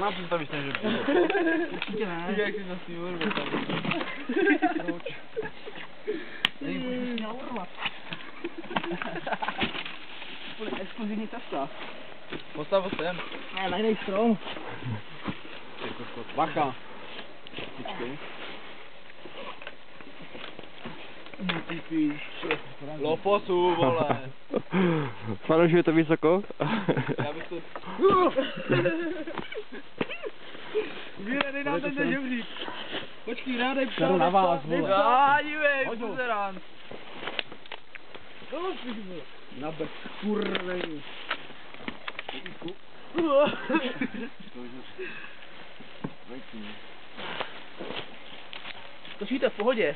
nemám představit ten žebřík. Určitě ne. Jak jsi zase urval tady. Proč? Tady jsi měl urvat. Bude exkluzivní cesta. Postav ho sem. Ne, najdej strom. Bacha. Počkej. No ty píš. Loposu, vole. Panoš, je to vysoko? Já bych to... Víre, dej nám ten žebřík. Počkej, rádej psa. Seru na vás, vole. Dívej, Hoď ho. buzerán. Na bez kurvení. Točíte v pohodě.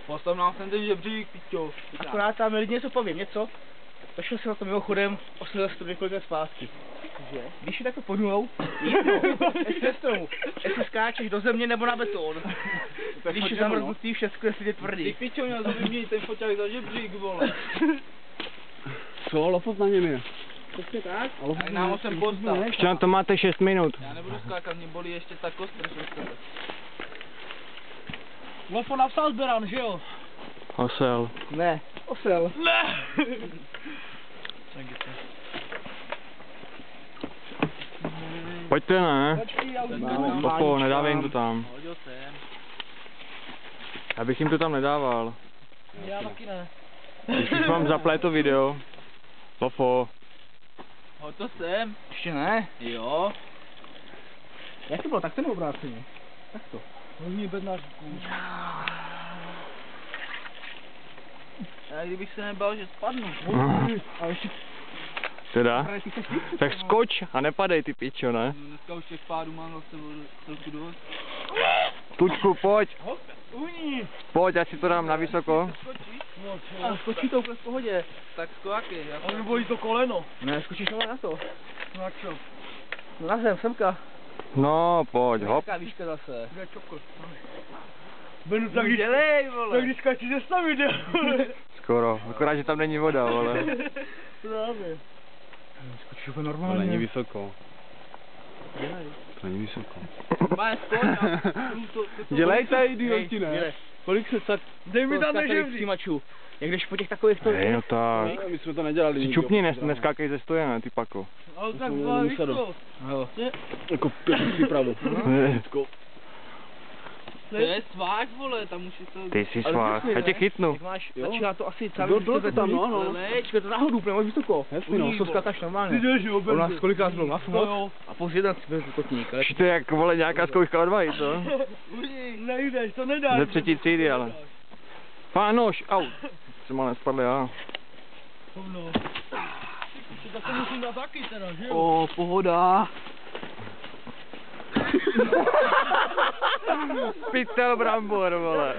Postav nám sem ten žebřík, pičo. Akorát tam lidi něco povím, něco. Došel jsem na to mimochodem, osledil jsem to několik let zpátky. Když je takto pod nulou, jestli je stromu, jestli skáčeš do země nebo na beton. Když je zamrznutý, všechno je si tvrdý. Ty pičo, měl vyměnit ten foťák za žebřík, vole. Co, lopot na něm je? Přesně tak. Tak nám ho sem postav. Ještě na to máte 6 minut. Já nebudu skákat, mě bolí ještě ta kostra. Lofo napsal Beran, že jo? Osel. Ne, osel. Ne! Pojďte, ne? Počkej, já už Lopo, nedávej jim to tam. Hodil sem. Já bych jim to tam nedával. Já taky ne. Když už vám zaplé to video. Lofo. Hoď to sem. Ještě ne. Jo. Jak to bylo, tak ten obráceně. Tak to. Hodně bednářků. Já kdybych se nebal, že spadnu. A ještě Teda? ty cesty? Tak skoč a nepadej ty pičo, ne? Dneska už těch pádů mám za sebou celku dost. Tučku, pojď. Uní. Pojď, já si to dám na vysoko. A skočí to úplně v pohodě. Tak skoáky. A nebo jí to koleno. Ne, skočíš na to. No a čo? No na zem, semka. No, pojď, hop. Jaká výška zase? Kde čokoliv. Benu tak dělej, vole. Tak když skáčí ze stavu, jde. Skoro. Akorát, že tam není voda, vole. Právě. Skočíš úplně To normálně. není vysoko. Dělej. To není vysoko. Má skoč a... Dělejte, idioti, ne? Dělej. Kolik se tak... Dej mi tam žebřík. Přijímačů. Jak jdeš po těch takových to... Hej, no tak. My jsme to nedělali. Si čupni, neskákej ze stoje, ne, ty pako. Ale tak víš to. Jo. Jako přípravu. To je svák, vole, tam už je to... Ty jsi svách, já tě chytnu. Jak máš, začíná to asi celý... Bylo to tam, no. Lečko, to nahoru, úplně moc vysoko. Jasný, no. To skátáš normálně. Ty jdeš, jo, U nás kolikrát byl na FMOT a pouze jeden si byl kotník. Už to je jak, vole, nějaká zkouška od vají, co? Nejdeš, to nedáš. Ze třetí třídy, ale. Pánoš, au. Jsem ale nespadl já. No. Tak to musím dát taky teda, že jo? O, pohoda. Pytel brambor, vole.